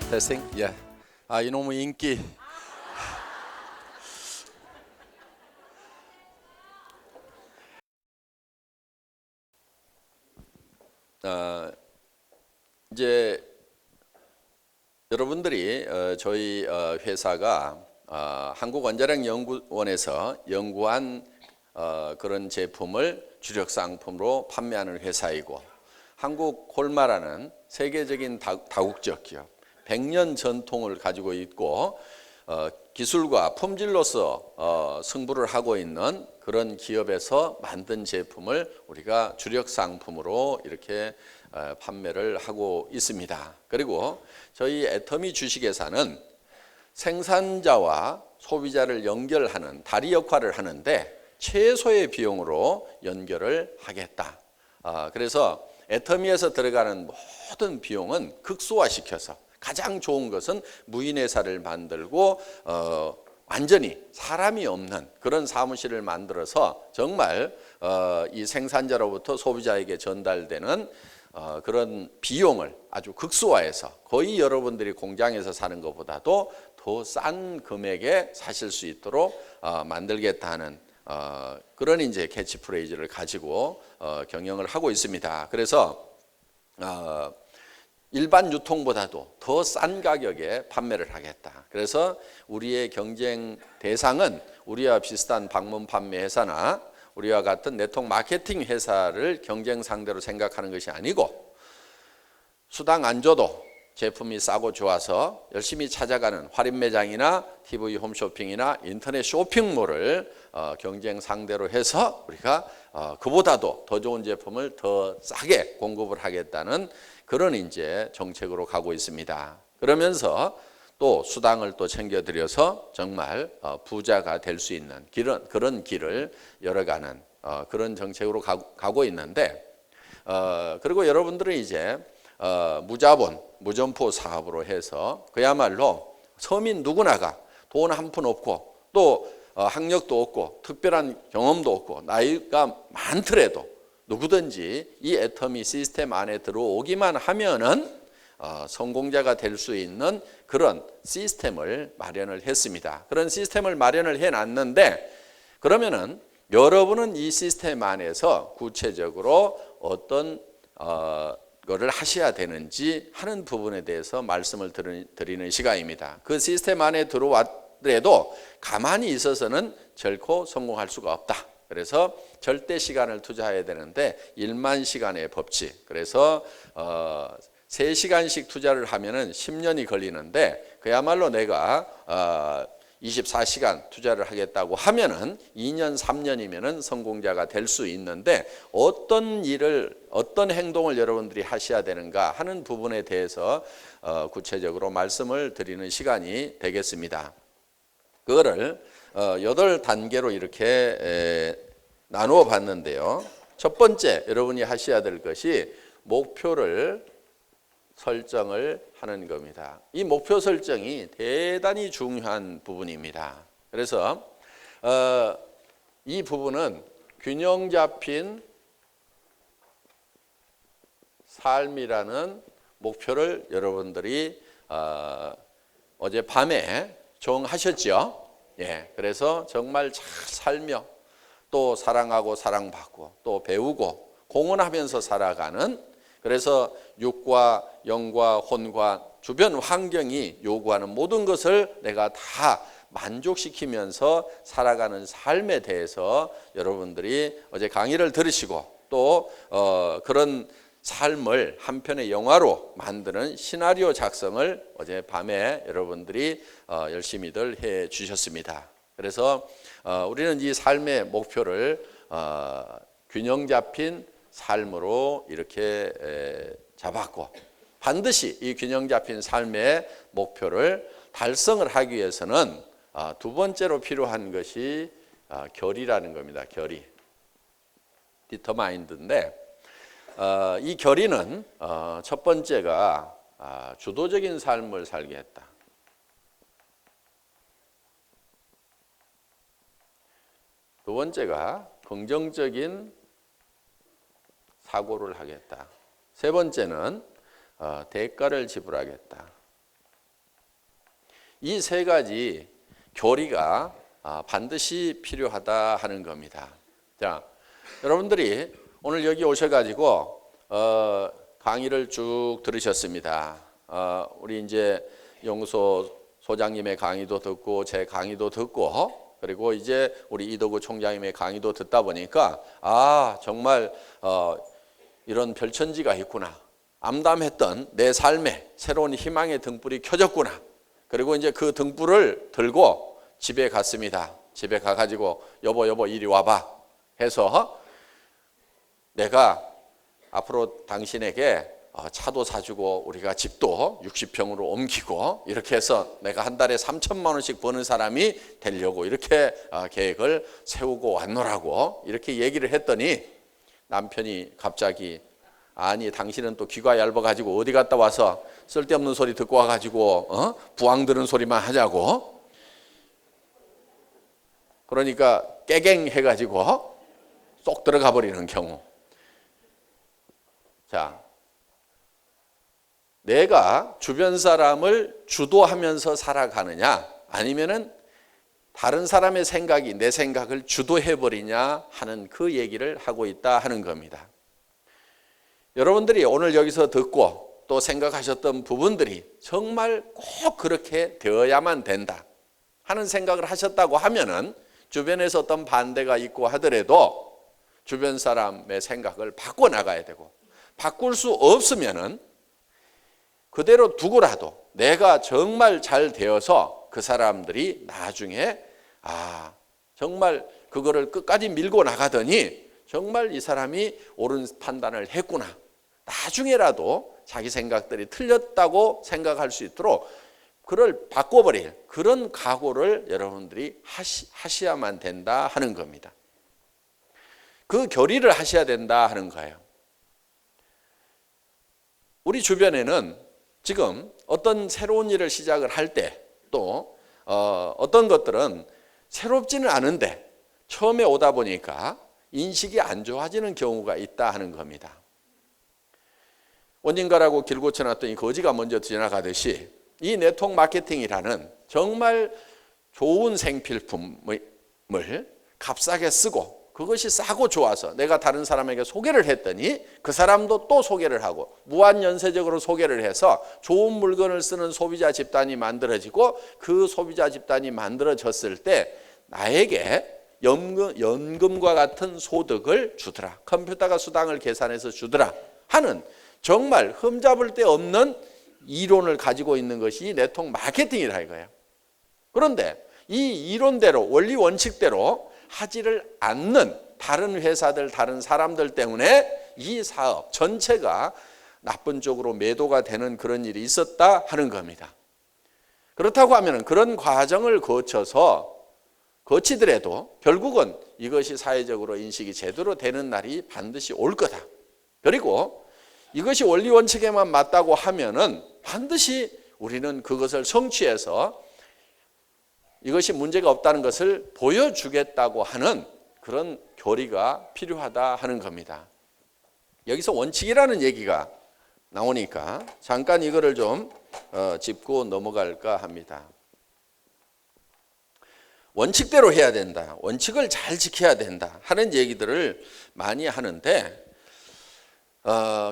테스팅. 예. 아, 이놈의 인기. 이제 여러분들이 저희 회사가 한국원자력연구원에서 연구한 그런 제품을 주력 상품으로 판매하는 회사이고, 한국콜마라는 세계적인 다국적 기업, 100년 전통을 가지고 있고 기술과 품질로서 승부를 하고 있는 그런 기업에서 만든 제품을 우리가 주력 상품으로 이렇게 판매를 하고 있습니다. 그리고 저희 애터미 주식회사는 생산자와 소비자를 연결하는 다리 역할을 하는데 최소의 비용으로 연결을 하겠다. 그래서 애터미에서 들어가는 모든 비용은 극소화시켜서, 가장 좋은 것은 무인회사를 만들고 완전히 사람이 없는 그런 사무실을 만들어서 정말 이 생산자로부터 소비자에게 전달되는 그런 비용을 아주 극소화해서 거의 여러분들이 공장에서 사는 것보다도 더 싼 금액에 사실 수 있도록 만들겠다는 그런 이제 캐치프레이즈를 가지고 경영을 하고 있습니다. 그래서 일반 유통보다도 더 싼 가격에 판매를 하겠다. 그래서 우리의 경쟁 대상은 우리와 비슷한 방문 판매 회사나 우리와 같은 네트워크 마케팅 회사를 경쟁 상대로 생각하는 것이 아니고, 수당 안 줘도 제품이 싸고 좋아서 열심히 찾아가는 할인 매장이나 TV 홈쇼핑이나 인터넷 쇼핑몰을 경쟁 상대로 해서 우리가 그보다도 더 좋은 제품을 더 싸게 공급을 하겠다는 그런 이제 정책으로 가고 있습니다. 그러면서 또 수당을 또 챙겨드려서 정말 부자가 될 수 있는 그런 길을 열어가는 그런 정책으로 가고 있는데, 그리고 여러분들은 이제 무자본, 무점포 사업으로 해서 그야말로 서민 누구나가 돈 한 푼 없고 또 학력도 없고 특별한 경험도 없고 나이가 많더라도 누구든지 이 애터미 시스템 안에 들어오기만 하면은 성공자가 될 수 있는 그런 시스템을 마련을 했습니다. 그런 시스템을 마련을 해놨는데, 그러면은 여러분은 이 시스템 안에서 구체적으로 어떤 거를 하셔야 되는지 하는 부분에 대해서 말씀을 드리는 시간입니다. 그 시스템 안에 들어왔더라도 가만히 있어서는 결코 성공할 수가 없다. 그래서 절대 시간을 투자해야 되는데 1만 시간의 법칙. 그래서 3시간씩 투자를 하면은 10년이 걸리는데, 그야말로 내가 24시간 투자를 하겠다고 하면은 2년, 3년이면은 성공자가 될 수 있는데, 어떤 일을, 어떤 행동을 여러분들이 하셔야 되는가 하는 부분에 대해서 구체적으로 말씀을 드리는 시간이 되겠습니다. 그거를 8단계로 이렇게 나누어 봤는데요. 첫 번째 여러분이 하셔야 될 것이 목표를 설정을 하는 겁니다. 이 목표 설정이 대단히 중요한 부분입니다. 그래서 이 부분은 균형 잡힌 삶이라는 목표를 여러분들이 어젯밤에 정하셨죠. 예, 그래서 정말 잘 살며 또 사랑하고 사랑받고 또 배우고 공헌하면서 살아가는, 그래서 육과 영과 혼과 주변 환경이 요구하는 모든 것을 내가 다 만족시키면서 살아가는 삶에 대해서 여러분들이 어제 강의를 들으시고 또 그런 삶을 한 편의 영화로 만드는 시나리오 작성을 어제 밤에 여러분들이 열심히들 해 주셨습니다. 그래서 우리는 이 삶의 목표를 균형 잡힌 삶으로 이렇게 잡았고, 반드시 이 균형 잡힌 삶의 목표를 달성을 하기 위해서는 두 번째로 필요한 것이 결의라는 겁니다. 결의, 디터마인드인데, 이 결의는 첫 번째가 주도적인 삶을 살게 했다. 두 번째가 긍정적인 사고를 하겠다. 세 번째는 대가를 지불하겠다. 이 세 가지 교리가 반드시 필요하다 하는 겁니다. 자, 여러분들이 오늘 여기 오셔가지고 강의를 쭉 들으셨습니다. 우리 이제 용소 소장님의 강의도 듣고 제 강의도 듣고 그리고 이제 우리 이덕우 총장님의 강의도 듣다 보니까 정말 이런 별천지가 있구나. 암담했던 내 삶에 새로운 희망의 등불이 켜졌구나. 그리고 이제 그 등불을 들고 집에 갔습니다. 집에 가가지고 여보 이리 와봐 해서 내가 앞으로 당신에게 차도 사주고 우리가 집도 60평으로 옮기고 이렇게 해서 내가 한 달에 3천만 원씩 버는 사람이 되려고 이렇게 계획을 세우고 왔노라고 이렇게 얘기를 했더니 남편이 갑자기 아니 당신은 또 귀가 얇아가지고 어디 갔다 와서 쓸데없는 소리 듣고 와가지고 부황 들은 소리만 하자고 그러니까 깨갱 해가지고 쏙 들어가 버리는 경우. 자, 내가 주변 사람을 주도하면서 살아가느냐 아니면은 다른 사람의 생각이 내 생각을 주도해버리냐 하는 그 얘기를 하고 있다 하는 겁니다. 여러분들이 오늘 여기서 듣고 또 생각하셨던 부분들이 정말 꼭 그렇게 되어야만 된다 하는 생각을 하셨다고 하면은 주변에서 어떤 반대가 있고 하더라도 주변 사람의 생각을 바꿔나가야 되고 바꿀 수 없으면은 그대로 두고라도 내가 정말 잘 되어서 그 사람들이 나중에 정말 그거를 끝까지 밀고 나가더니 정말 이 사람이 옳은 판단을 했구나. 나중에라도 자기 생각들이 틀렸다고 생각할 수 있도록 그를 바꿔버릴 그런 각오를 여러분들이 하셔야만 된다 하는 겁니다. 그 교리를 하셔야 된다 하는 거예요. 우리 주변에는 지금 어떤 새로운 일을 시작을 할 때 또 어떤 것들은 새롭지는 않은데 처음에 오다 보니까 인식이 안 좋아지는 경우가 있다 하는 겁니다. 어딘가라고 길 고쳐놨더니 거지가 먼저 지나가듯이 이 네트워크 마케팅이라는 정말 좋은 생필품을 값싸게 쓰고 그것이 싸고 좋아서 내가 다른 사람에게 소개를 했더니 그 사람도 또 소개를 하고 무한연쇄적으로 소개를 해서 좋은 물건을 쓰는 소비자 집단이 만들어지고 그 소비자 집단이 만들어졌을 때 나에게 연금과 같은 소득을 주더라. 컴퓨터가 수당을 계산해서 주더라 하는 정말 흠잡을 데 없는 이론을 가지고 있는 것이 네트워크 마케팅이라 이거예요. 그런데 이 이론대로 원리 원칙대로 하지를 않는 다른 회사들, 다른 사람들 때문에 이 사업 전체가 나쁜 쪽으로 매도가 되는 그런 일이 있었다 하는 겁니다. 그렇다고 하면 그런 과정을 거치더라도 결국은 이것이 사회적으로 인식이 제대로 되는 날이 반드시 올 거다. 그리고 이것이 원리 원칙에만 맞다고 하면은 반드시 우리는 그것을 성취해서 이것이 문제가 없다는 것을 보여주겠다고 하는 그런 교리가 필요하다 하는 겁니다. 여기서 원칙이라는 얘기가 나오니까 잠깐 이거를 좀 짚고 넘어갈까 합니다. 원칙대로 해야 된다. 원칙을 잘 지켜야 된다 하는 얘기들을 많이 하는데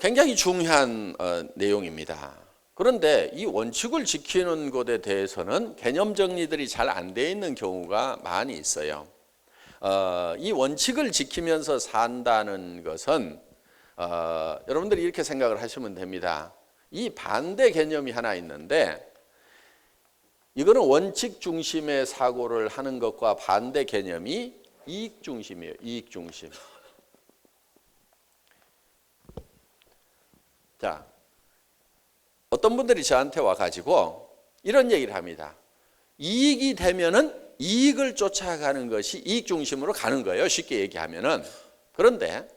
굉장히 중요한 내용입니다. 그런데 이 원칙을 지키는 것에 대해서는 개념 정리들이 잘 안 돼 있는 경우가 많이 있어요. 이 원칙을 지키면서 산다는 것은 여러분들이 이렇게 생각을 하시면 됩니다. 이 반대 개념이 하나 있는데 이거는 원칙 중심의 사고를 하는 것과 반대 개념이 이익 중심이에요. 이익 중심. 자, 어떤 분들이 저한테 와가지고 이런 얘기를 합니다. 이익이 되면은 이익을 쫓아가는 것이 이익 중심으로 가는 거예요. 쉽게 얘기하면은. 그런데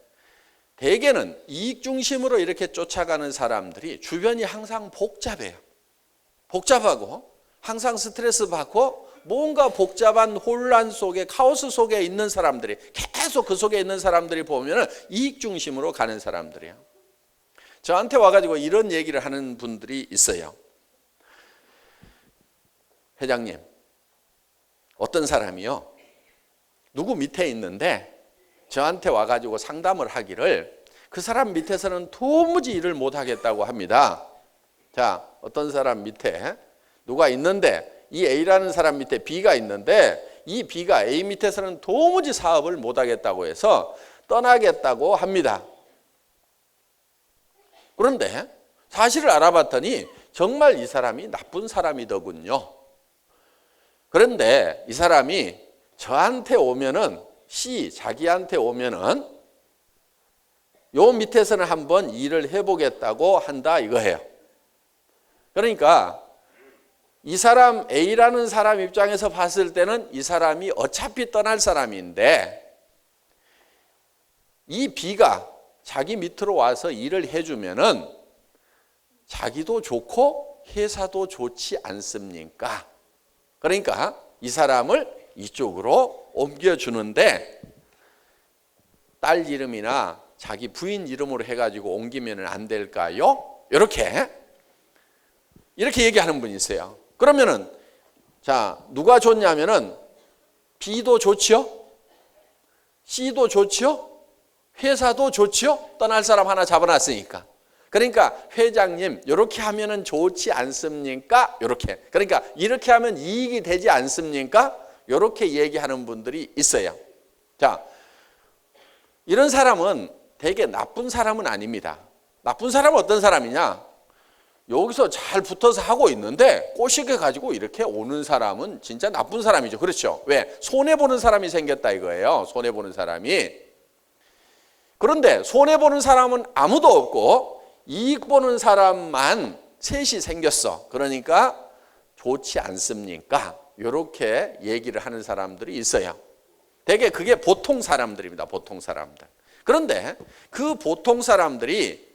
대개는 이익 중심으로 이렇게 쫓아가는 사람들이 주변이 항상 복잡해요. 복잡하고 항상 스트레스 받고 뭔가 복잡한 혼란 속에 카오스 속에 있는 사람들이 계속 그 속에 있는 사람들이 보면은 이익 중심으로 가는 사람들이에요. 저한테 와가지고 이런 얘기를 하는 분들이 있어요. 회장님, 어떤 사람이요, 누구 밑에 있는데 저한테 와가지고 상담을 하기를 그 사람 밑에서는 도무지 일을 못하겠다고 합니다. 자, 어떤 사람 밑에 누가 있는데 이 A라는 사람 밑에 B가 있는데 이 B가 A 밑에서는 도무지 사업을 못하겠다고 해서 떠나겠다고 합니다. 그런데 사실을 알아봤더니 정말 이 사람이 나쁜 사람이더군요. 그런데 이 사람이 저한테 오면은, C, 자기한테 오면은 요 밑에서는 한번 일을 해보겠다고 한다 이거예요. 그러니까 이 사람 A라는 사람 입장에서 봤을 때는 이 사람이 어차피 떠날 사람인데 이 B가 자기 밑으로 와서 일을 해주면은 자기도 좋고 회사도 좋지 않습니까? 그러니까 이 사람을 이쪽으로 옮겨주는데 딸 이름이나 자기 부인 이름으로 해가지고 옮기면 안 될까요? 이렇게 얘기하는 분이 있어요. 그러면은 자, 누가 좋냐면은 B도 좋지요? C도 좋지요? 회사도 좋지요? 떠날 사람 하나 잡아놨으니까. 그러니까 회장님, 이렇게 하면은 좋지 않습니까? 이렇게. 그러니까 이렇게 하면 이익이 되지 않습니까? 이렇게 얘기하는 분들이 있어요. 자, 이런 사람은 되게 나쁜 사람은 아닙니다. 나쁜 사람은 어떤 사람이냐? 여기서 잘 붙어서 하고 있는데 꼬시게 가지고 이렇게 오는 사람은 진짜 나쁜 사람이죠. 그렇죠? 왜? 손해보는 사람이 생겼다 이거예요. 손해보는 사람이. 그런데 손해보는 사람은 아무도 없고 이익 보는 사람만 셋이 생겼어. 그러니까 좋지 않습니까? 이렇게 얘기를 하는 사람들이 있어요. 되게 그게 보통 사람들입니다. 보통 사람들. 그런데 그 보통 사람들이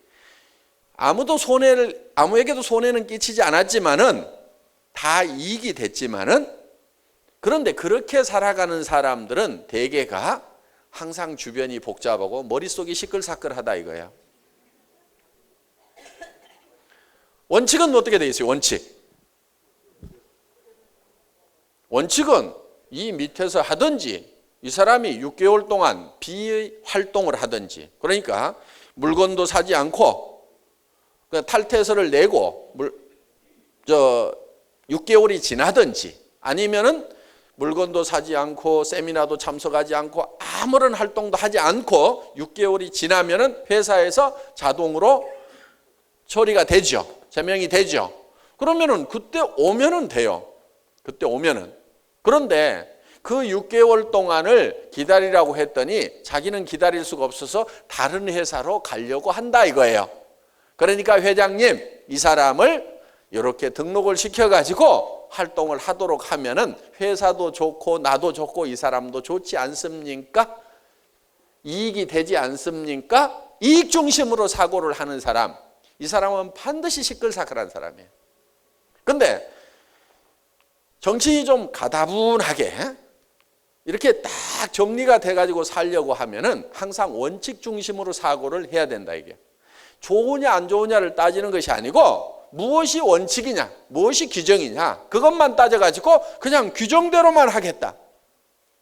아무에게도 손해는 끼치지 않았지만은 다 이익이 됐지만은, 그런데 그렇게 살아가는 사람들은 대개가 항상 주변이 복잡하고 머릿속이 시끌사끌하다 이거예요. 원칙은 어떻게 되어 있어요? 원칙은 이 밑에서 하든지 이 사람이 6개월 동안 비활동을 하든지, 그러니까 물건도 사지 않고 탈퇴서를 내고 6개월이 지나든지, 아니면은 물건도 사지 않고 세미나도 참석하지 않고 아무런 활동도 하지 않고 6개월이 지나면은 회사에서 자동으로 처리가 되죠. 제명이 되죠. 그러면은 그때 오면은 돼요. 그때 오면은. 그런데 그 6개월 동안을 기다리라고 했더니 자기는 기다릴 수가 없어서 다른 회사로 가려고 한다 이거예요. 그러니까 회장님, 이 사람을 이렇게 등록을 시켜가지고 활동을 하도록 하면은 회사도 좋고 나도 좋고 이 사람도 좋지 않습니까? 이익이 되지 않습니까? 이익 중심으로 사고를 하는 사람, 이 사람은 반드시 시끌사끌한 사람이에요. 근데 정신이 좀 가다분하게 이렇게 딱 정리가 돼가지고 살려고 하면은 항상 원칙 중심으로 사고를 해야 된다 이게. 좋으냐 안 좋으냐를 따지는 것이 아니고 무엇이 원칙이냐, 무엇이 규정이냐, 그것만 따져가지고 그냥 규정대로만 하겠다.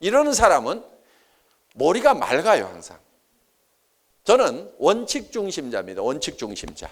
이러는 사람은 머리가 맑아요, 항상. 저는 원칙 중심자입니다. 원칙 중심자.